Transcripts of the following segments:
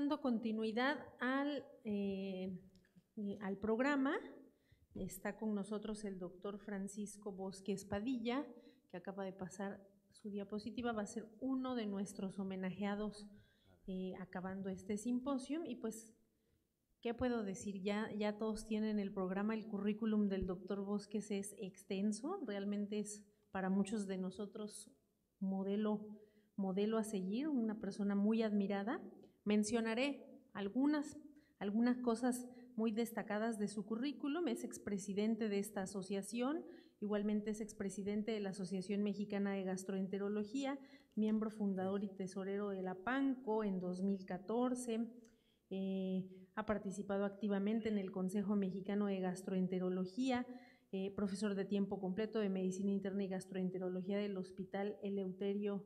dando continuidad al programa. Está con nosotros el doctor Francisco Bosques Padilla, que acaba de pasar su diapositiva. Va a ser uno de nuestros homenajeados acabando este simposio. Y pues, ¿qué puedo decir? Ya todos tienen el programa. El currículum del doctor Bosques es extenso. Realmente es para muchos de nosotros modelo a seguir, una persona muy admirada. Mencionaré algunas cosas muy destacadas de su currículum. Es expresidente de esta asociación, igualmente es expresidente de la Asociación Mexicana de Gastroenterología, miembro fundador y tesorero de la PANCO en 2014, ha participado activamente en el Consejo Mexicano de Gastroenterología, profesor de tiempo completo de Medicina Interna y Gastroenterología del Hospital Eleuterio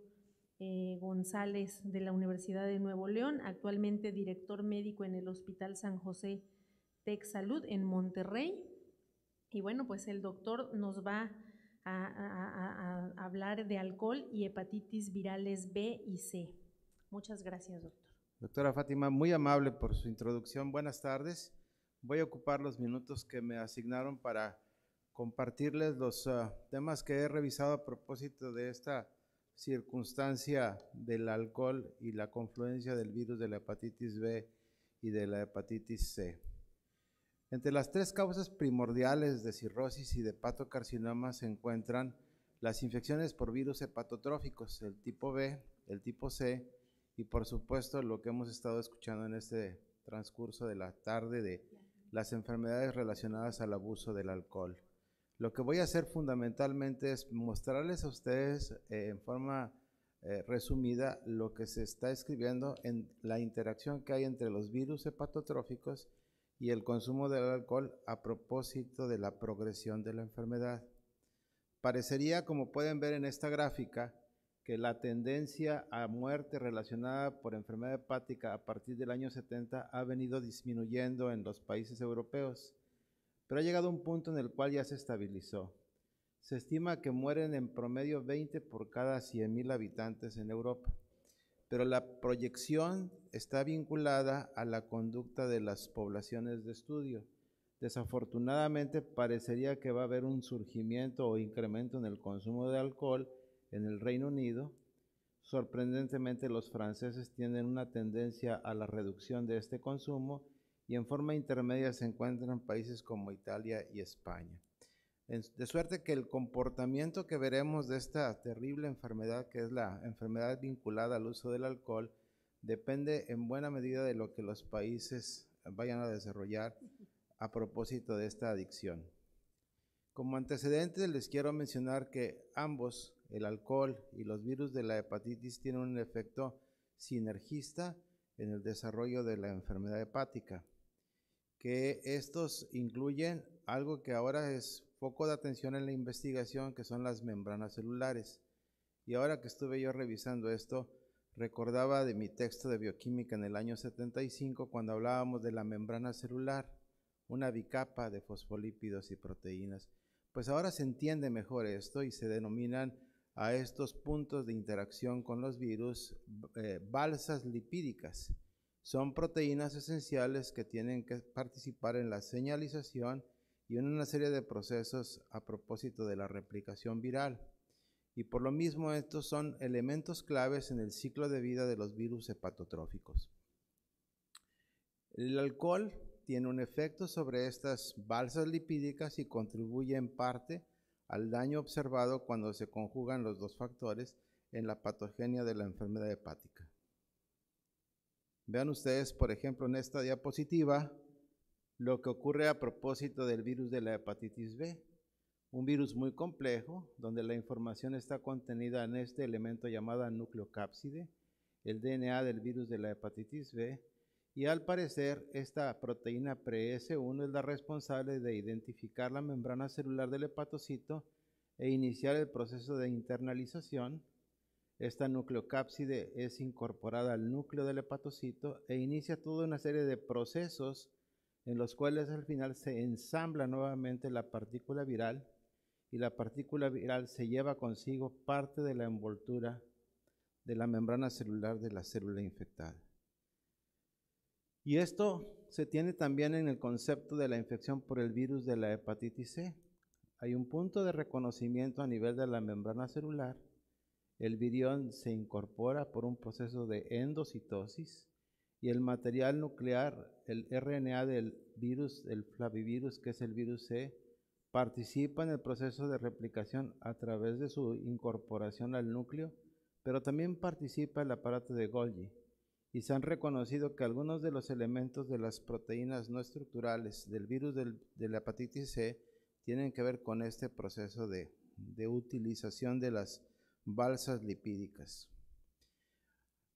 González de la Universidad de Nuevo León, actualmente director médico en el Hospital San José Tec Salud en Monterrey. Y bueno, pues el doctor nos va a hablar de alcohol y hepatitis virales B y C. Muchas gracias, doctor. Doctora Fátima, muy amable por su introducción. Buenas tardes. Voy a ocupar los minutos que me asignaron para compartirles los temas que he revisado a propósito de esta circunstancia del alcohol y la confluencia del virus de la hepatitis B y de la hepatitis C. Entre las tres causas primordiales de cirrosis y de hepatocarcinoma se encuentran las infecciones por virus hepatotróficos, el tipo B, el tipo C y por supuesto lo que hemos estado escuchando en este transcurso de la tarde de las enfermedades relacionadas al abuso del alcohol. Lo que voy a hacer fundamentalmente es mostrarles a ustedes en forma resumida lo que se está escribiendo en la interacción que hay entre los virus hepatotróficos y el consumo del alcohol a propósito de la progresión de la enfermedad. Parecería, como pueden ver en esta gráfica, que la tendencia a muerte relacionada por enfermedad hepática a partir del año 70 ha venido disminuyendo en los países europeos, pero ha llegado a un punto en el cual ya se estabilizó. Se estima que mueren en promedio 20 por cada 100,000 habitantes en Europa, pero la proyección está vinculada a la conducta de las poblaciones de estudio. Desafortunadamente parecería que va a haber un surgimiento o incremento en el consumo de alcohol en el Reino Unido. Sorprendentemente los franceses tienen una tendencia a la reducción de este consumo y en forma intermedia se encuentran países como Italia y España. De suerte que el comportamiento que veremos de esta terrible enfermedad, que es la enfermedad vinculada al uso del alcohol, depende en buena medida de lo que los países vayan a desarrollar a propósito de esta adicción. Como antecedentes les quiero mencionar que ambos, el alcohol y los virus de la hepatitis, tienen un efecto sinergista en el desarrollo de la enfermedad hepática, que estos incluyen algo que ahora es foco de atención en la investigación, que son las membranas celulares. Y ahora que estuve yo revisando esto, recordaba de mi texto de bioquímica en el año 75, cuando hablábamos de la membrana celular, una bicapa de fosfolípidos y proteínas. Pues ahora se entiende mejor esto y se denominan a estos puntos de interacción con los virus balsas lipídicas. Son proteínas esenciales que tienen que participar en la señalización y en una serie de procesos a propósito de la replicación viral. Y por lo mismo estos son elementos claves en el ciclo de vida de los virus hepatotróficos. El alcohol tiene un efecto sobre estas balsas lipídicas y contribuye en parte al daño observado cuando se conjugan los dos factores en la patogenia de la enfermedad hepática. Vean ustedes, por ejemplo, en esta diapositiva, lo que ocurre a propósito del virus de la hepatitis B, un virus muy complejo, donde la información está contenida en este elemento llamado nucleocápside, el DNA del virus de la hepatitis B, y al parecer esta proteína PreS1 es la responsable de identificar la membrana celular del hepatocito e iniciar el proceso de internalización. Esta nucleocápside es incorporada al núcleo del hepatocito e inicia toda una serie de procesos en los cuales al final se ensambla nuevamente la partícula viral y la partícula viral se lleva consigo parte de la envoltura de la membrana celular de la célula infectada. Y esto se tiene también en el concepto de la infección por el virus de la hepatitis C. Hay un punto de reconocimiento a nivel de la membrana celular. El virión se incorpora por un proceso de endocitosis y el material nuclear, el RNA del virus, el flavivirus, que es el virus C, participa en el proceso de replicación a través de su incorporación al núcleo, pero también participa el aparato de Golgi. Y se han reconocido que algunos de los elementos de las proteínas no estructurales del virus de la hepatitis C tienen que ver con este proceso de utilización de las balsas lipídicas.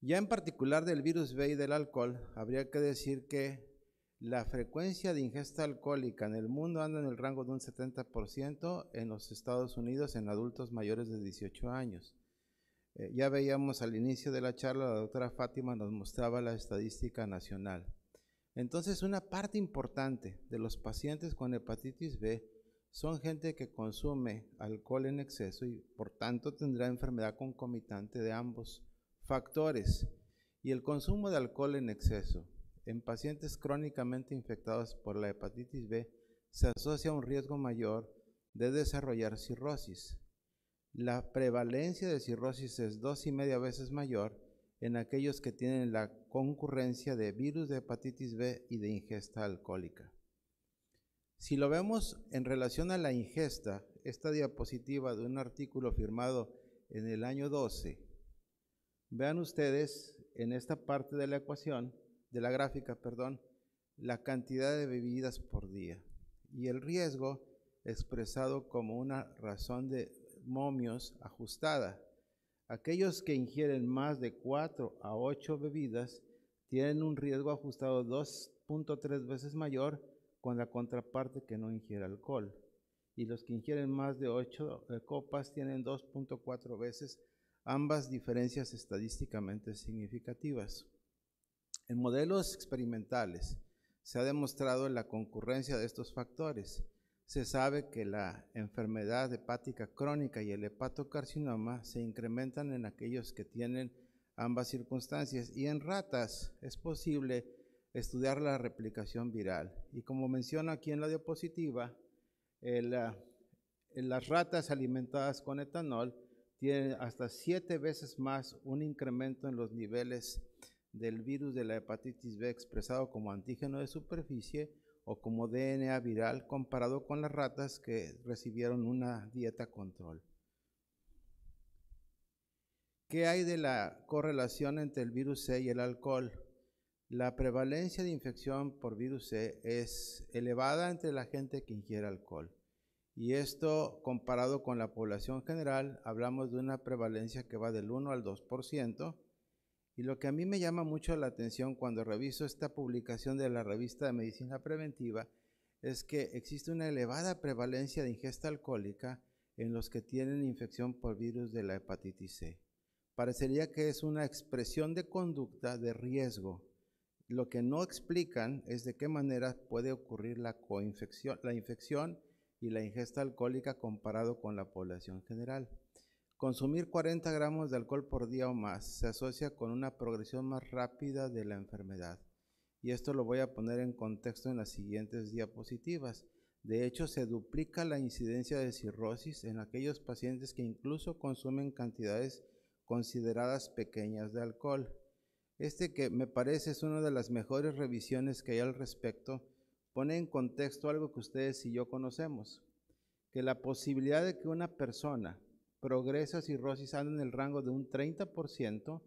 Ya en particular del virus B y del alcohol, habría que decir que la frecuencia de ingesta alcohólica en el mundo anda en el rango de un 70% en los Estados Unidos en adultos mayores de 18 años. Ya veíamos al inicio de la charla, la doctora Fátima nos mostraba la estadística nacional. Entonces, una parte importante de los pacientes con hepatitis B son gente que consume alcohol en exceso y por tanto tendrá enfermedad concomitante de ambos factores. Y el consumo de alcohol en exceso en pacientes crónicamente infectados por la hepatitis B se asocia a un riesgo mayor de desarrollar cirrosis. La prevalencia de cirrosis es 2,5 veces mayor en aquellos que tienen la concurrencia de virus de hepatitis B y de ingesta alcohólica. Si lo vemos en relación a la ingesta, esta diapositiva de un artículo firmado en el año 12, vean ustedes en esta parte de la ecuación, de la gráfica, la cantidad de bebidas por día y el riesgo expresado como una razón de momios ajustada. Aquellos que ingieren más de 4 a 8 bebidas tienen un riesgo ajustado 2.3 veces mayor con la contraparte que no ingiere alcohol. Y los que ingieren más de 8 copas tienen 2.4 veces, ambas diferencias estadísticamente significativas. En modelos experimentales se ha demostrado la concurrencia de estos factores. Se sabe que la enfermedad hepática crónica y el hepatocarcinoma se incrementan en aquellos que tienen ambas circunstancias, y en ratas es posible estudiar la replicación viral. Y como menciono aquí en la diapositiva, las ratas alimentadas con etanol tienen hasta 7 veces más un incremento en los niveles del virus de la hepatitis B expresado como antígeno de superficie o como DNA viral comparado con las ratas que recibieron una dieta control. ¿Qué hay de la correlación entre el virus C y el alcohol? La prevalencia de infección por virus C es elevada entre la gente que ingiere alcohol. Y esto, comparado con la población general, hablamos de una prevalencia que va del 1 al 2%. Y lo que a mí me llama mucho la atención cuando reviso esta publicación de la revista de Medicina Preventiva es que existe una elevada prevalencia de ingesta alcohólica en los que tienen infección por virus de la hepatitis C. Parecería que es una expresión de conducta de riesgo. Lo que no explican es de qué manera puede ocurrir la infección y la ingesta alcohólica comparado con la población general. Consumir 40 gramos de alcohol por día o más se asocia con una progresión más rápida de la enfermedad. Y esto lo voy a poner en contexto en las siguientes diapositivas. De hecho, se duplica la incidencia de cirrosis en aquellos pacientes que incluso consumen cantidades consideradas pequeñas de alcohol. Que me parece es una de las mejores revisiones que hay al respecto, pone en contexto algo que ustedes y yo conocemos, que la posibilidad de que una persona progresa a cirrosis anda en el rango de un 30%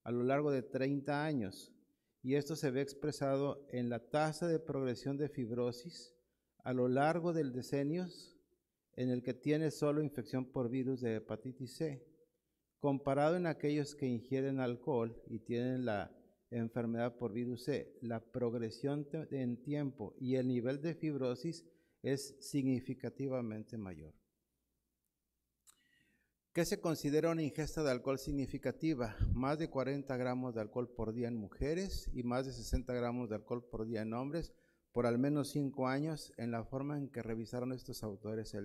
a lo largo de 30 años, y esto se ve expresado en la tasa de progresión de fibrosis a lo largo del decenio en el que tiene solo infección por virus de hepatitis C, comparado en aquellos que ingieren alcohol y tienen la enfermedad por virus C. La progresión en tiempo y el nivel de fibrosis es significativamente mayor. ¿Qué se considera una ingesta de alcohol significativa? Más de 40 gramos de alcohol por día en mujeres y más de 60 gramos de alcohol por día en hombres por al menos 5 años en la forma en que revisaron estos autores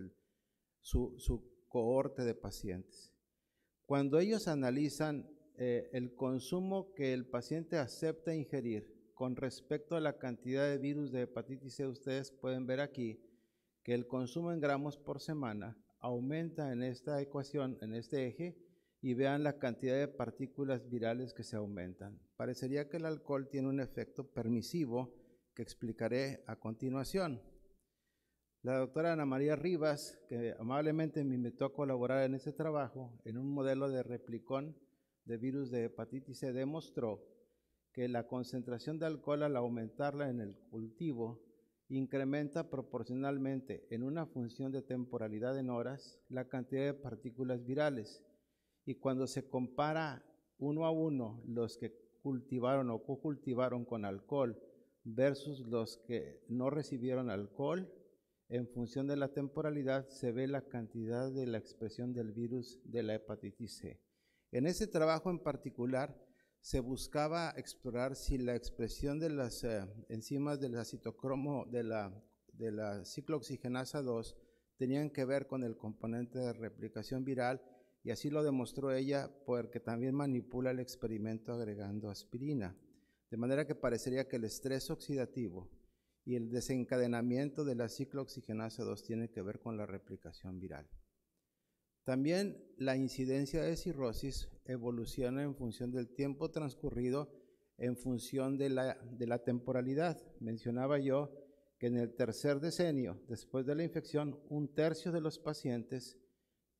su cohorte de pacientes. Cuando ellos analizan el consumo que el paciente acepta ingerir con respecto a la cantidad de virus de hepatitis C, ustedes pueden ver aquí que el consumo en gramos por semana aumenta en esta ecuación, en este eje, y vean la cantidad de partículas virales que se aumentan. Parecería que el alcohol tiene un efecto permisivo que explicaré a continuación. La doctora Ana María Rivas, que amablemente me invitó a colaborar en este trabajo, en un modelo de replicón de virus de hepatitis C, demostró que la concentración de alcohol al aumentarla en el cultivo incrementa proporcionalmente en una función de temporalidad en horas la cantidad de partículas virales. Y cuando se compara uno a uno los que cultivaron o cocultivaron con alcohol versus los que no recibieron alcohol, en función de la temporalidad se ve la cantidad de la expresión del virus de la hepatitis C. En ese trabajo en particular se buscaba explorar si la expresión de las enzimas del citocromo de la ciclooxigenasa 2 tenían que ver con el componente de replicación viral, y así lo demostró ella porque también manipula el experimento agregando aspirina. De manera que parecería que el estrés oxidativo y el desencadenamiento de la ciclooxigenasa 2 tiene que ver con la replicación viral. También la incidencia de cirrosis evoluciona en función del tiempo transcurrido, en función de la temporalidad. Mencionaba yo que en el tercer decenio, después de la infección, 1/3 de los pacientes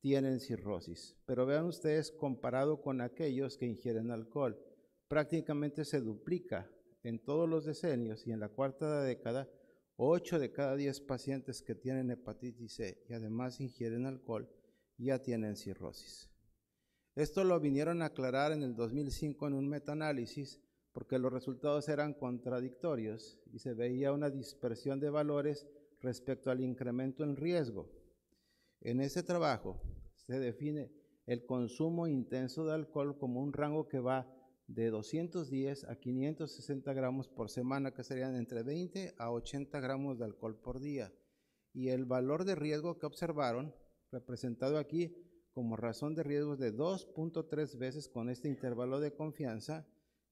tienen cirrosis. Pero vean ustedes, comparado con aquellos que ingieren alcohol, prácticamente se duplica en todos los decenios, y en la cuarta década, 8 de cada 10 pacientes que tienen hepatitis C y además ingieren alcohol ya tienen cirrosis. Esto lo vinieron a aclarar en el 2005 en un metaanálisis porque los resultados eran contradictorios y se veía una dispersión de valores respecto al incremento en riesgo. En ese trabajo se define el consumo intenso de alcohol como un rango que va de 210 a 560 gramos por semana, que serían entre 20 a 80 gramos de alcohol por día. Y el valor de riesgo que observaron, representado aquí como razón de riesgo de 2.3 veces con este intervalo de confianza,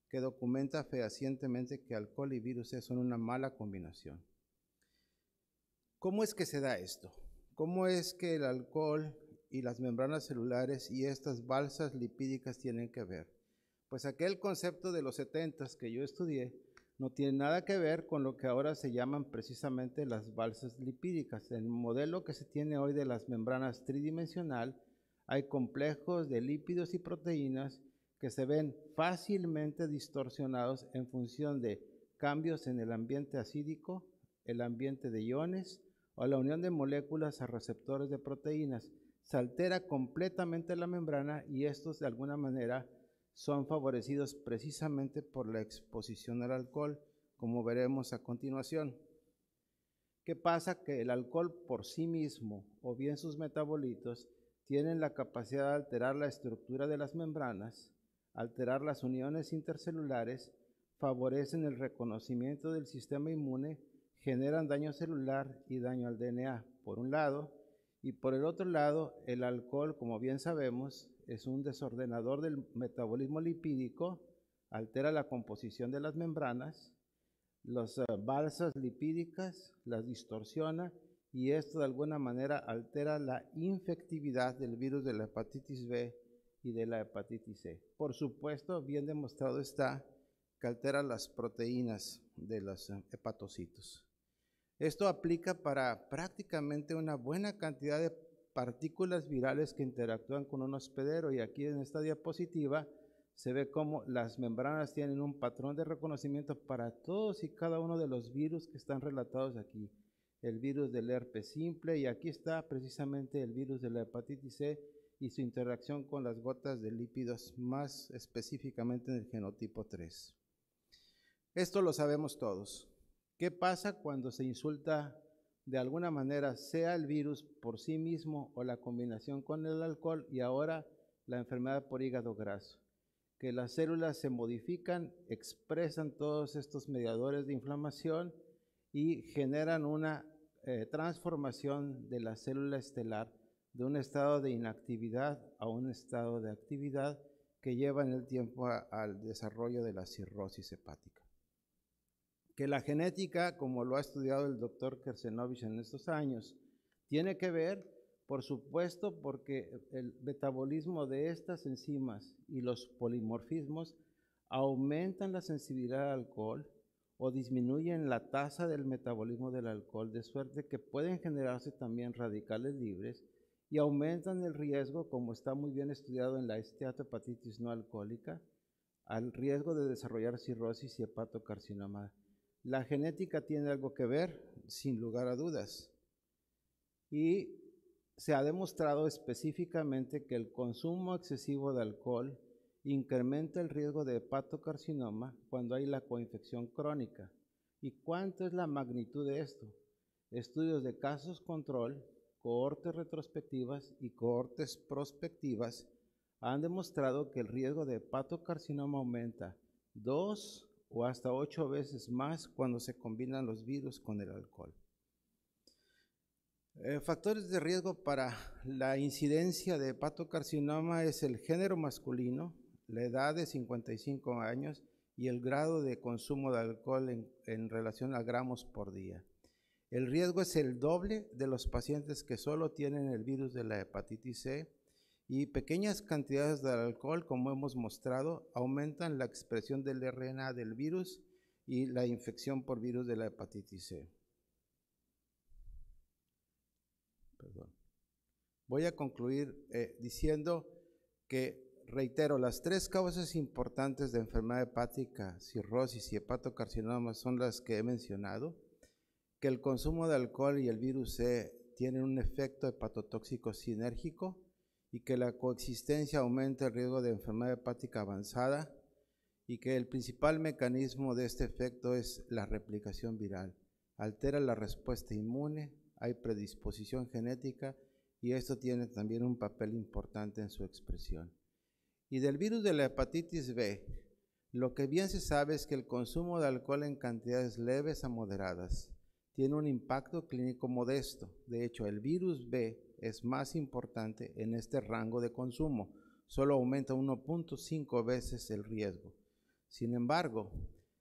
que documenta fehacientemente que alcohol y virus C son una mala combinación. ¿Cómo es que se da esto? ¿Cómo es que el alcohol y las membranas celulares y estas balsas lipídicas tienen que ver? Pues aquel concepto de los 70s que yo estudié no tiene nada que ver con lo que ahora se llaman precisamente las balsas lipídicas. En el modelo que se tiene hoy de las membranas tridimensional, hay complejos de lípidos y proteínas que se ven fácilmente distorsionados en función de cambios en el ambiente acídico, el ambiente de iones o la unión de moléculas a receptores de proteínas. Se altera completamente la membrana y estos de alguna manera son favorecidos precisamente por la exposición al alcohol, como veremos a continuación. ¿Qué pasa? Que el alcohol por sí mismo o bien sus metabolitos tienen la capacidad de alterar la estructura de las membranas, alterar las uniones intercelulares, favorecen el reconocimiento del sistema inmune, generan daño celular y daño al DNA, por un lado, y por el otro lado, el alcohol, como bien sabemos, es un desordenador del metabolismo lipídico, altera la composición de las membranas, las balsas lipídicas las distorsiona, y esto de alguna manera altera la infectividad del virus de la hepatitis B y de la hepatitis C. Por supuesto, bien demostrado está que altera las proteínas de los hepatocitos. Esto aplica para prácticamente una buena cantidad de partículas virales que interactúan con un hospedero, y aquí en esta diapositiva se ve cómo las membranas tienen un patrón de reconocimiento para todos y cada uno de los virus que están relatados aquí. El virus del herpes simple, y aquí está precisamente el virus de la hepatitis C y su interacción con las gotas de lípidos, más específicamente en el genotipo 3. Esto lo sabemos todos. ¿Qué pasa cuando se insulta de alguna manera, sea el virus por sí mismo o la combinación con el alcohol, y ahora la enfermedad por hígado graso? Que las células se modifican, expresan todos estos mediadores de inflamación y generan una transformación de la célula estelar de un estado de inactividad a un estado de actividad que lleva en el tiempo al desarrollo de la cirrosis hepática. que la genética, como lo ha estudiado el doctor Kersenovich en estos años, tiene que ver, por supuesto, porque el metabolismo de estas enzimas y los polimorfismos aumentan la sensibilidad al alcohol o disminuyen la tasa del metabolismo del alcohol, de suerte que pueden generarse también radicales libres y aumentan el riesgo, como está muy bien estudiado en la esteatohepatitis no alcohólica, al riesgo de desarrollar cirrosis y hepatocarcinoma. La genética tiene algo que ver, sin lugar a dudas, y se ha demostrado específicamente que el consumo excesivo de alcohol incrementa el riesgo de hepatocarcinoma cuando hay la coinfección crónica. ¿Y cuánto es la magnitud de esto? Estudios de casos control, cohortes retrospectivas y cohortes prospectivas han demostrado que el riesgo de hepatocarcinoma aumenta 2 o hasta 8 veces más cuando se combinan los virus con el alcohol. Factores de riesgo para la incidencia de hepatocarcinoma es el género masculino, la edad de 55 años y el grado de consumo de alcohol en relación a gramos por día. El riesgo es el doble de los pacientes que solo tienen el virus de la hepatitis C, y pequeñas cantidades de alcohol, como hemos mostrado, aumentan la expresión del RNA del virus y la infección por virus de la hepatitis C. Perdón. Voy a concluir diciendo que, reitero, las 3 causas importantes de enfermedad hepática, cirrosis y hepatocarcinoma son las que he mencionado, que el consumo de alcohol y el virus C tienen un efecto hepatotóxico sinérgico y que la coexistencia aumenta el riesgo de enfermedad hepática avanzada y que el principal mecanismo de este efecto es la replicación viral. Altera la respuesta inmune, hay predisposición genética y esto tiene también un papel importante en su expresión. Y del virus de la hepatitis B, lo que bien se sabe es que el consumo de alcohol en cantidades leves a moderadas tiene un impacto clínico modesto. De hecho, el virus B es más importante en este rango de consumo, solo aumenta 1.5 veces el riesgo. Sin embargo,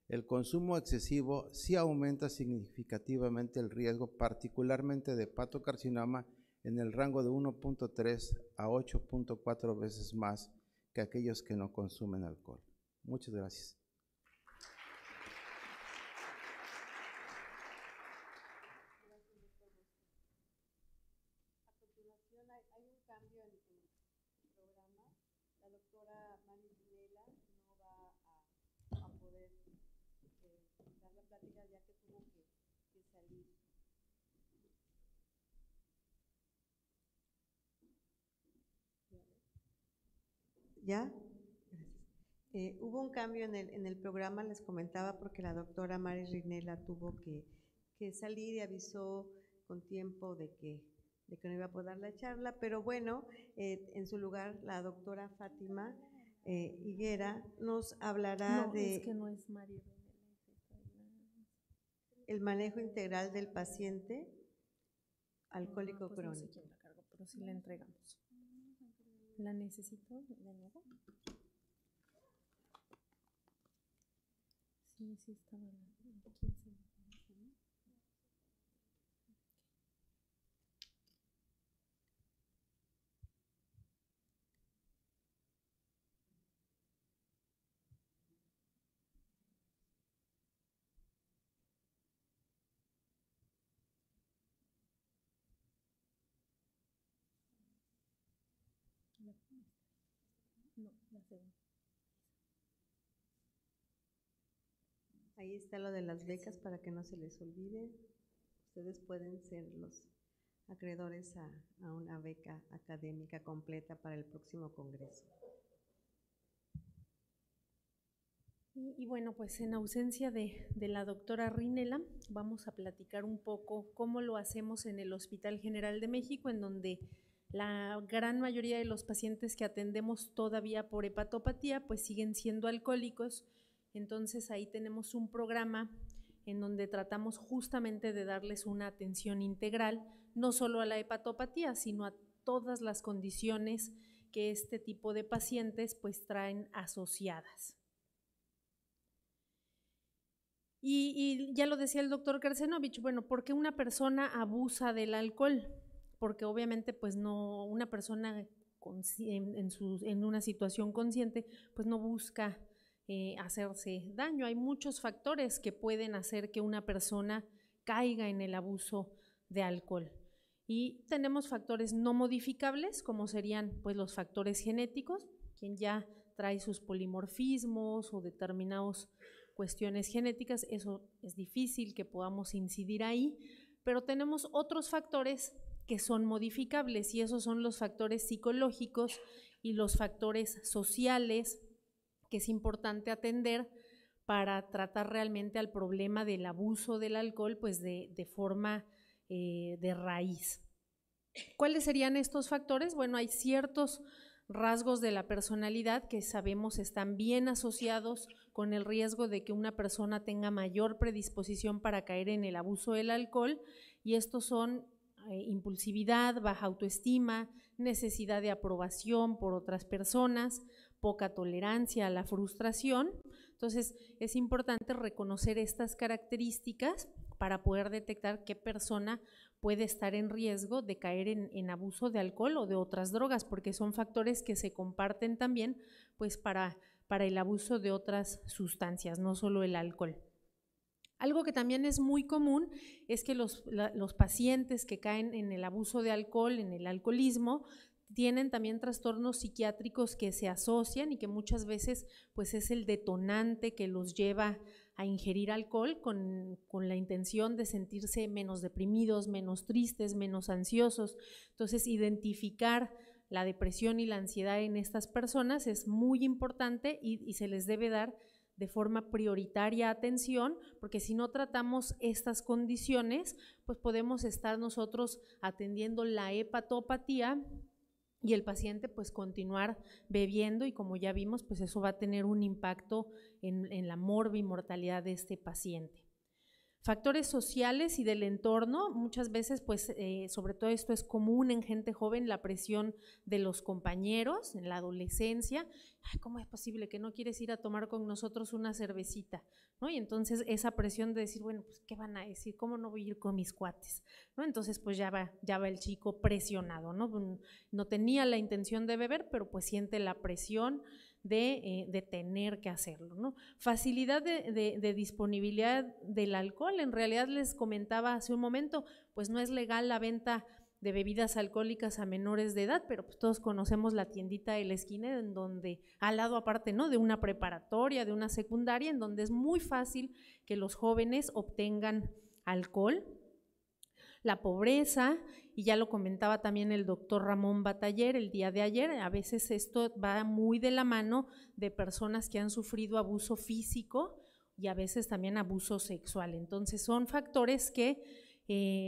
el consumo excesivo sí aumenta significativamente el riesgo, particularmente de hepatocarcinoma, en el rango de 1.3 a 8.4 veces más que aquellos que no consumen alcohol. Muchas gracias. Hay un cambio en el programa. La doctora Mari Rinela no va a poder dar la plática ya que tuvo que salir. ¿Ya? Hubo un cambio en el programa, les comentaba, porque la doctora Mari Rinela tuvo que salir y avisó con tiempo de que no iba a poder dar la charla, pero bueno, en su lugar la doctora Fátima Higuera nos hablará de es que no es Mari Rinela, el manejo integral del paciente alcohólico pues crónico. No sé quién la cargó, pero sí la entregamos. ¿La necesito de nuevo? Sí estaba la 15. No, la segunda. Ahí está lo de las becas para que no se les olvide. Ustedes pueden ser los acreedores a una beca académica completa para el próximo congreso. Y bueno, pues en ausencia de la doctora Rinela, vamos a platicar un poco cómo lo hacemos en el Hospital General de México, en donde la gran mayoría de los pacientes que atendemos todavía por hepatopatía, pues siguen siendo alcohólicos. Entonces ahí tenemos un programa en donde tratamos justamente de darles una atención integral, no solo a la hepatopatía, sino a todas las condiciones que este tipo de pacientes pues traen asociadas. Y ya lo decía el doctor Kersenovich, bueno, ¿por qué una persona abusa del alcohol? Porque obviamente pues no, una persona en una situación consciente pues no busca hacerse daño. Hay muchos factores que pueden hacer que una persona caiga en el abuso de alcohol. Y tenemos factores no modificables, como serían pues los factores genéticos, quien ya trae sus polimorfismos o determinadas cuestiones genéticas, eso es difícil que podamos incidir ahí, pero tenemos otros factores que son modificables y esos son los factores psicológicos y los factores sociales que es importante atender para tratar realmente al problema del abuso del alcohol pues de forma de raíz. ¿Cuáles serían estos factores? Bueno, hay ciertos rasgos de la personalidad que sabemos están bien asociados con el riesgo de que una persona tenga mayor predisposición para caer en el abuso del alcohol, y estos son impulsividad, baja autoestima, necesidad de aprobación por otras personas, poca tolerancia a la frustración. Entonces es importante reconocer estas características para poder detectar qué persona puede estar en riesgo de caer en abuso de alcohol o de otras drogas, porque son factores que se comparten también pues para el abuso de otras sustancias, no solo el alcohol. Algo que también es muy común es que los pacientes que caen en el abuso de alcohol, en el alcoholismo, tienen también trastornos psiquiátricos que se asocian y que muchas veces pues es el detonante que los lleva a ingerir alcohol con la intención de sentirse menos deprimidos, menos tristes, menos ansiosos. Entonces, identificar la depresión y la ansiedad en estas personas es muy importante y se les debe dar de forma prioritaria atención, porque si no tratamos estas condiciones, pues podemos estar nosotros atendiendo la hepatopatía y el paciente pues continuar bebiendo, y como ya vimos, pues eso va a tener un impacto en la morbimortalidad de este paciente. Factores sociales y del entorno, muchas veces pues sobre todo esto es común en gente joven, la presión de los compañeros en la adolescencia. Ay, ¿cómo es posible que no quieres ir a tomar con nosotros una cervecita? ¿No? Y entonces esa presión de decir, bueno, pues ¿qué van a decir? ¿Cómo no voy a ir con mis cuates? ¿No? Entonces pues ya va el chico presionado, ¿no? No tenía la intención de beber, pero pues siente la presión de tener que hacerlo, ¿no? Facilidad de disponibilidad del alcohol. En realidad les comentaba hace un momento, pues no es legal la venta de bebidas alcohólicas a menores de edad, pero pues todos conocemos la tiendita de la esquina en donde, al lado aparte, ¿no?, de una preparatoria, de una secundaria, en donde es muy fácil que los jóvenes obtengan alcohol. La pobreza, y ya lo comentaba también el doctor Ramón Bataller el día de ayer, a veces esto va muy de la mano de personas que han sufrido abuso físico y a veces también abuso sexual. Entonces son factores que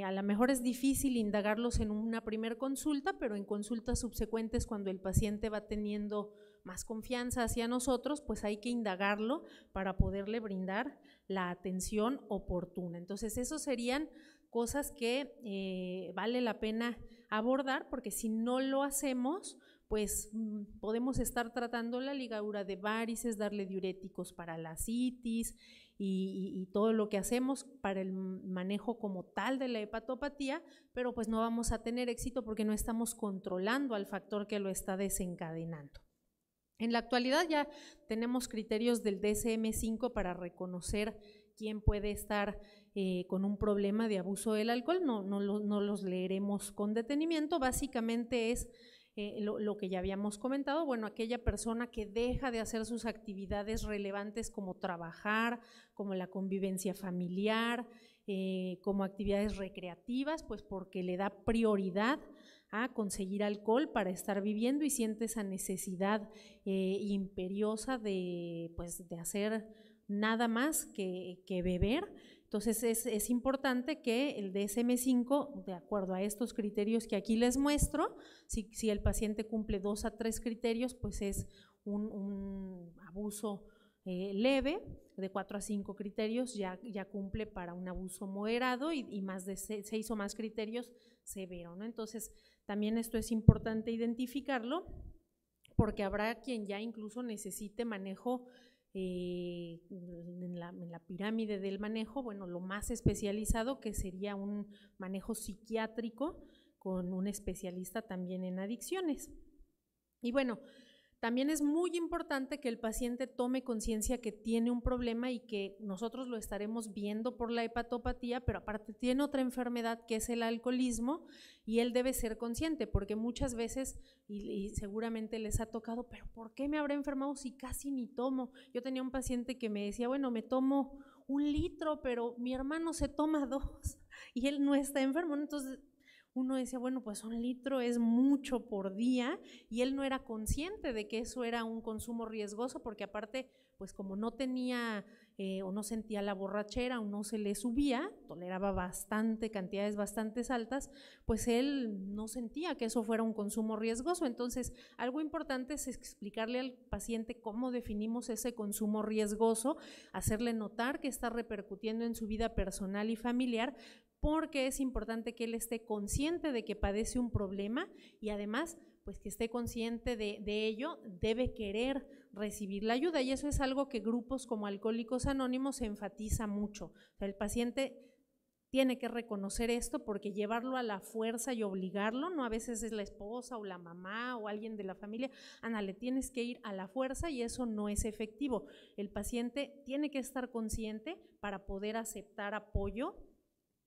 a lo mejor es difícil indagarlos en una primera consulta, pero en consultas subsecuentes, cuando el paciente va teniendo más confianza hacia nosotros, pues hay que indagarlo para poderle brindar la atención oportuna. Entonces esos serían cosas que vale la pena abordar, porque si no lo hacemos, pues podemos estar tratando la ligadura de varices, darle diuréticos para la citis y todo lo que hacemos para el manejo como tal de la hepatopatía, pero pues no vamos a tener éxito porque no estamos controlando al factor que lo está desencadenando. En la actualidad ya tenemos criterios del DSM-5 para reconocer quién puede estar con un problema de abuso del alcohol. No los leeremos con detenimiento. Básicamente es lo que ya habíamos comentado, bueno, aquella persona que deja de hacer sus actividades relevantes como trabajar, como la convivencia familiar, como actividades recreativas, pues porque le da prioridad a conseguir alcohol para estar viviendo y siente esa necesidad imperiosa de hacer nada más que beber. Entonces es importante que el DSM-5, de acuerdo a estos criterios que aquí les muestro, si el paciente cumple 2 a 3 criterios, pues es un abuso leve. De 4 a 5 criterios ya cumple para un abuso moderado y más de 6 o más criterios severo, ¿no? Entonces también esto es importante identificarlo, porque habrá quien ya incluso necesite manejo en la pirámide del manejo, bueno, lo más especializado que sería un manejo psiquiátrico con un especialista también en adicciones. Y bueno, también es muy importante que el paciente tome conciencia que tiene un problema y que nosotros lo estaremos viendo por la hepatopatía, pero aparte tiene otra enfermedad que es el alcoholismo y él debe ser consciente, porque muchas veces, y seguramente les ha tocado, pero ¿por qué me habrá enfermado si casi ni tomo? Yo tenía un paciente que me decía, bueno, me tomo 1 litro, pero mi hermano se toma 2 y él no está enfermo, entonces uno decía, bueno, pues 1 litro es mucho por día, y él no era consciente de que eso era un consumo riesgoso, porque aparte, pues como no tenía o no sentía la borrachera o no se le subía, toleraba cantidades bastante altas, pues él no sentía que eso fuera un consumo riesgoso. Entonces, algo importante es explicarle al paciente cómo definimos ese consumo riesgoso, hacerle notar que está repercutiendo en su vida personal y familiar, porque es importante que él esté consciente de que padece un problema y además pues que esté consciente de ello, debe querer recibir la ayuda, y eso es algo que grupos como Alcohólicos Anónimos enfatiza mucho. O sea, el paciente tiene que reconocer esto, porque llevarlo a la fuerza y obligarlo, no, a veces es la esposa o la mamá o alguien de la familia, ándale, tienes que ir a la fuerza, y eso no es efectivo. El paciente tiene que estar consciente para poder aceptar apoyo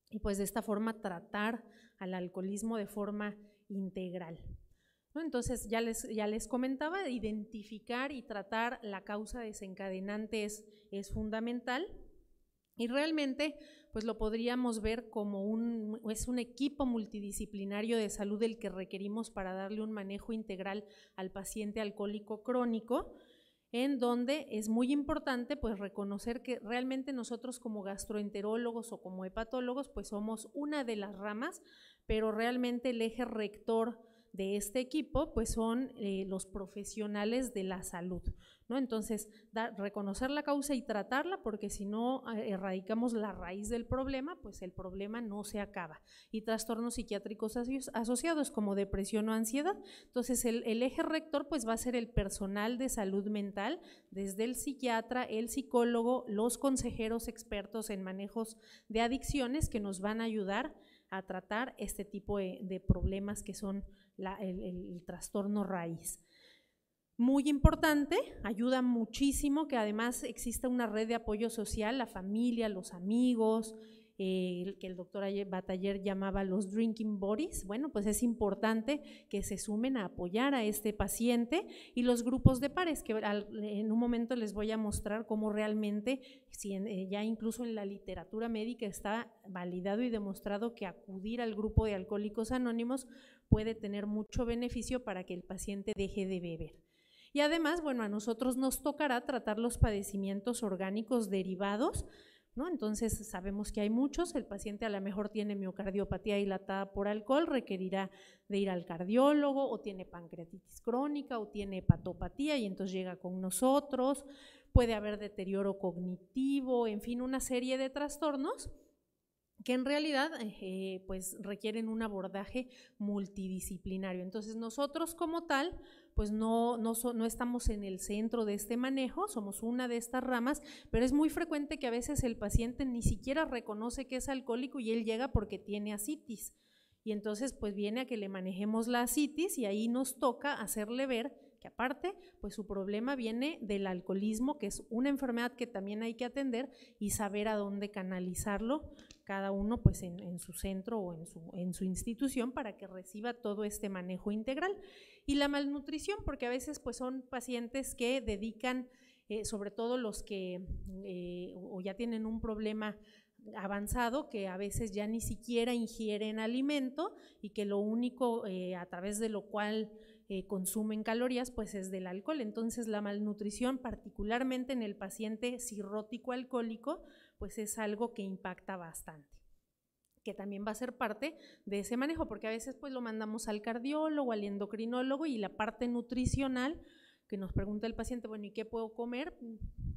y pues de esta forma tratar al alcoholismo de forma integral, ¿no? Entonces ya les comentaba, identificar y tratar la causa desencadenante es fundamental, y realmente pues lo podríamos ver como es un equipo multidisciplinario de salud el que requerimos para darle un manejo integral al paciente alcohólico crónico, en donde es muy importante pues reconocer que realmente nosotros como gastroenterólogos o como hepatólogos pues somos una de las ramas, pero realmente el eje rector de este equipo pues son los profesionales de la salud, ¿no? Entonces, reconocer la causa y tratarla, porque si no erradicamos la raíz del problema, pues el problema no se acaba. Y trastornos psiquiátricos asociados como depresión o ansiedad. Entonces, el eje rector pues va a ser el personal de salud mental, desde el psiquiatra, el psicólogo, los consejeros expertos en manejos de adicciones, que nos van a ayudar a tratar este tipo de problemas que son el trastorno raíz. Muy importante, ayuda muchísimo que además exista una red de apoyo social, la familia, los amigos, que el doctor Bataller llamaba los drinking buddies. Bueno, pues es importante que se sumen a apoyar a este paciente, y los grupos de pares, que en un momento les voy a mostrar cómo realmente, ya incluso en la literatura médica está validado y demostrado que acudir al grupo de Alcohólicos Anónimos puede tener mucho beneficio para que el paciente deje de beber. Y además, bueno, a nosotros nos tocará tratar los padecimientos orgánicos derivados, ¿no? Entonces sabemos que hay muchos, el paciente a lo mejor tiene miocardiopatía dilatada por alcohol, requerirá de ir al cardiólogo, o tiene pancreatitis crónica, o tiene hepatopatía y entonces llega con nosotros, puede haber deterioro cognitivo, en fin, una serie de trastornos que en realidad pues requieren un abordaje multidisciplinario. Entonces nosotros como tal pues no estamos en el centro de este manejo, somos una de estas ramas, pero es muy frecuente que a veces el paciente ni siquiera reconoce que es alcohólico y él llega porque tiene ascitis, y entonces pues viene a que le manejemos la ascitis, y ahí nos toca hacerle ver que aparte pues su problema viene del alcoholismo, que es una enfermedad que también hay que atender, y saber a dónde canalizarlo cada uno pues en su centro o en su institución, para que reciba todo este manejo integral. Y la malnutrición, porque a veces pues son pacientes que dedican, sobre todo los que o ya tienen un problema avanzado, que a veces ya ni siquiera ingieren alimento, y que lo único a través de lo cual consumen calorías pues es del alcohol. Entonces la malnutrición, particularmente en el paciente cirrótico alcohólico, pues es algo que impacta bastante, que también va a ser parte de ese manejo, porque a veces pues lo mandamos al cardiólogo, al endocrinólogo, y la parte nutricional que nos pregunta el paciente, bueno, ¿y qué puedo comer?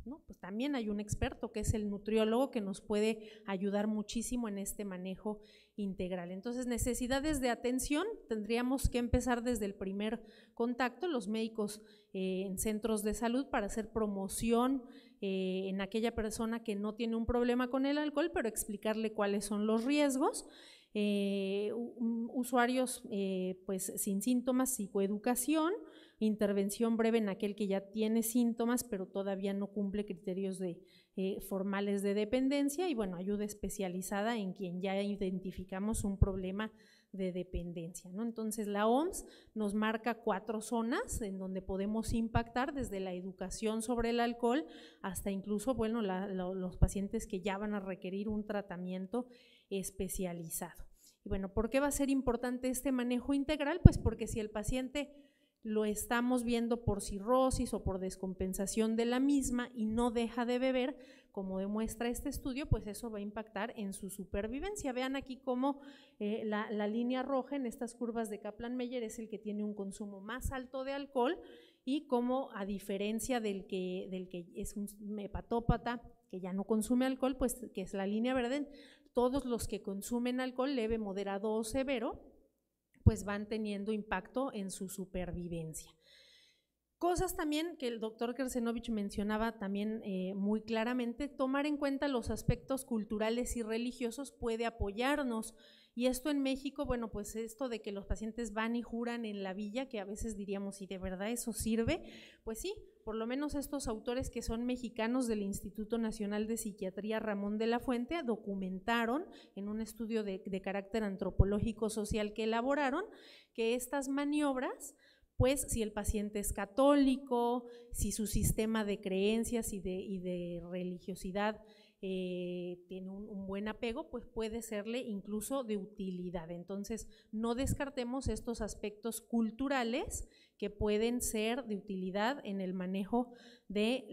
¿No? Pues también hay un experto que es el nutriólogo que nos puede ayudar muchísimo en este manejo integral. Entonces, necesidades de atención, tendríamos que empezar desde el primer contacto, los médicos en centros de salud, para hacer promoción en aquella persona que no tiene un problema con el alcohol, pero explicarle cuáles son los riesgos. Usuarios pues sin síntomas, psicoeducación, intervención breve en aquel que ya tiene síntomas pero todavía no cumple criterios formales de dependencia, y bueno, ayuda especializada en quien ya identificamos un problema de dependencia, ¿no? Entonces la OMS nos marca 4 zonas en donde podemos impactar, desde la educación sobre el alcohol hasta incluso, bueno, los pacientes que ya van a requerir un tratamiento especializado. Y bueno, ¿por qué va a ser importante este manejo integral? Pues porque si el paciente lo estamos viendo por cirrosis o por descompensación de la misma y no deja de beber, como demuestra este estudio, pues eso va a impactar en su supervivencia. Vean aquí cómo la línea roja en estas curvas de Kaplan-Meier es el que tiene un consumo más alto de alcohol, y cómo, a diferencia del que es un hepatópata que ya no consume alcohol, pues que es la línea verde, todos los que consumen alcohol leve, moderado o severo, pues van teniendo impacto en su supervivencia. Cosas también que el doctor Kersenovich mencionaba también muy claramente, tomar en cuenta los aspectos culturales y religiosos puede apoyarnos, y esto en México, bueno, pues esto de que los pacientes van y juran en la villa, que a veces diríamos, ¿y de verdad eso sirve? Pues sí, por lo menos estos autores que son mexicanos del Instituto Nacional de Psiquiatría Ramón de la Fuente documentaron en un estudio de carácter antropológico social que elaboraron que estas maniobras, pues si el paciente es católico, si su sistema de creencias y de religiosidad tiene un buen apego, pues puede serle incluso de utilidad. Entonces, no descartemos estos aspectos culturales que pueden ser de utilidad en el manejo de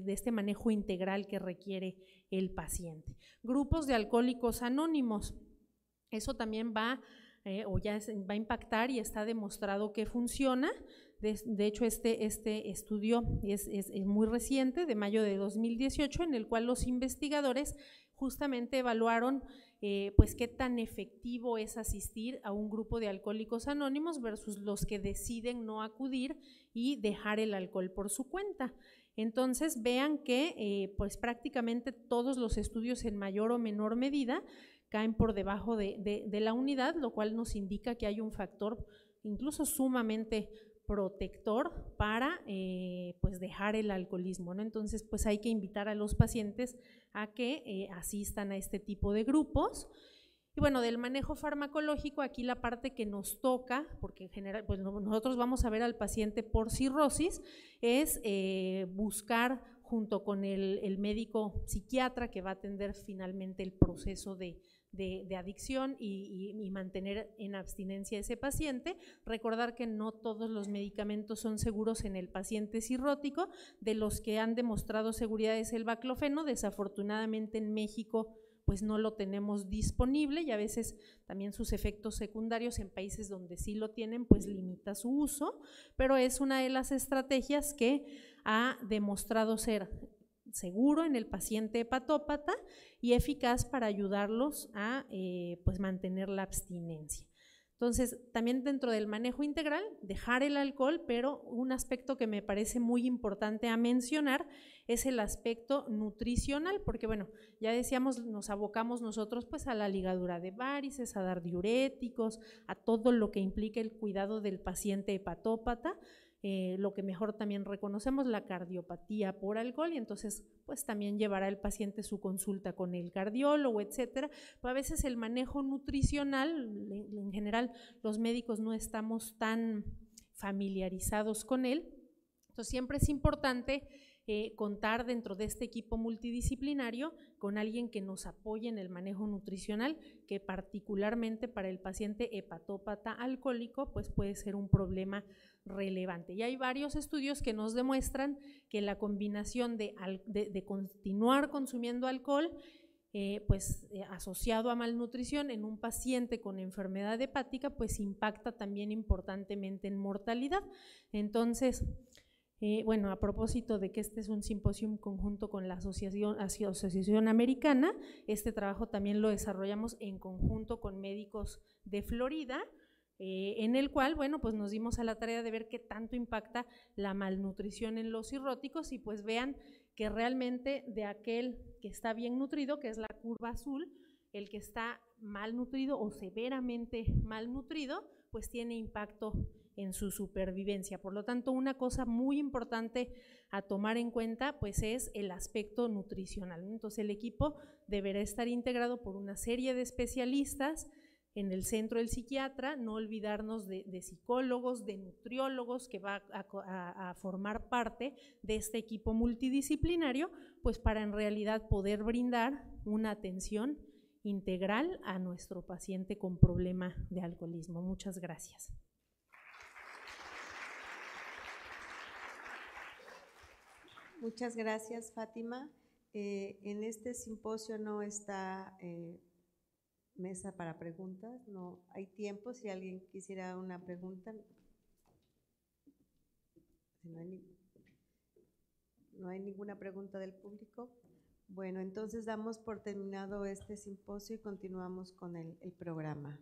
este manejo integral que requiere el paciente. Grupos de alcohólicos anónimos, eso también va a impactar y está demostrado que funciona. De hecho, este estudio es muy reciente, de mayo de 2018, en el cual los investigadores justamente evaluaron pues qué tan efectivo es asistir a un grupo de alcohólicos anónimos versus los que deciden no acudir y dejar el alcohol por su cuenta. Entonces vean que pues prácticamente todos los estudios en mayor o menor medida caen por debajo de la unidad, lo cual nos indica que hay un factor incluso sumamente protector para pues dejar el alcoholismo, ¿no? Entonces pues hay que invitar a los pacientes a que asistan a este tipo de grupos. Y bueno, del manejo farmacológico, aquí la parte que nos toca, porque en general pues nosotros vamos a ver al paciente por cirrosis, es buscar junto con el médico psiquiatra que va a atender finalmente el proceso de adicción y mantener en abstinencia a ese paciente. Recordar que no todos los medicamentos son seguros en el paciente cirrótico. De los que han demostrado seguridad es el baclofeno. Desafortunadamente en México pues no lo tenemos disponible, y a veces también sus efectos secundarios en países donde sí lo tienen pues limita su uso, pero es una de las estrategias que ha demostrado ser seguro en el paciente hepatópata y eficaz para ayudarlos a pues mantener la abstinencia. Entonces, también dentro del manejo integral, dejar el alcohol, pero un aspecto que me parece muy importante a mencionar es el aspecto nutricional, porque bueno, ya decíamos, nos abocamos nosotros pues a la ligadura de varices, a dar diuréticos, a todo lo que implica el cuidado del paciente hepatópata. Lo que mejor también reconocemos, la cardiopatía por alcohol, y entonces pues también llevará el paciente su consulta con el cardiólogo, etcétera. Pero a veces el manejo nutricional, en general los médicos no estamos tan familiarizados con él, entonces siempre es importante contar dentro de este equipo multidisciplinario con alguien que nos apoye en el manejo nutricional, que particularmente para el paciente hepatópata alcohólico pues puede ser un problema relevante. Y hay varios estudios que nos demuestran que la combinación de continuar consumiendo alcohol asociado a malnutrición en un paciente con enfermedad hepática, pues impacta también importantemente en mortalidad. Entonces, bueno, a propósito de que este es un simposio conjunto con la Asociación Americana, este trabajo también lo desarrollamos en conjunto con médicos de Florida, en el cual, bueno, pues nos dimos a la tarea de ver qué tanto impacta la malnutrición en los cirróticos y pues vean que realmente de aquel que está bien nutrido, que es la curva azul, el que está malnutrido o severamente malnutrido, pues tiene impacto en su supervivencia. Por lo tanto, una cosa muy importante a tomar en cuenta pues es el aspecto nutricional. Entonces el equipo deberá estar integrado por una serie de especialistas en el centro del psiquiatra, no olvidarnos de psicólogos, de nutriólogos, que va a formar parte de este equipo multidisciplinario, pues para en realidad poder brindar una atención integral a nuestro paciente con problema de alcoholismo. Muchas gracias. Muchas gracias, Fátima. En este simposio no está mesa para preguntas, no hay tiempo. Si alguien quisiera una pregunta, si no hay ninguna pregunta del público. Bueno, entonces damos por terminado este simposio y continuamos con el programa.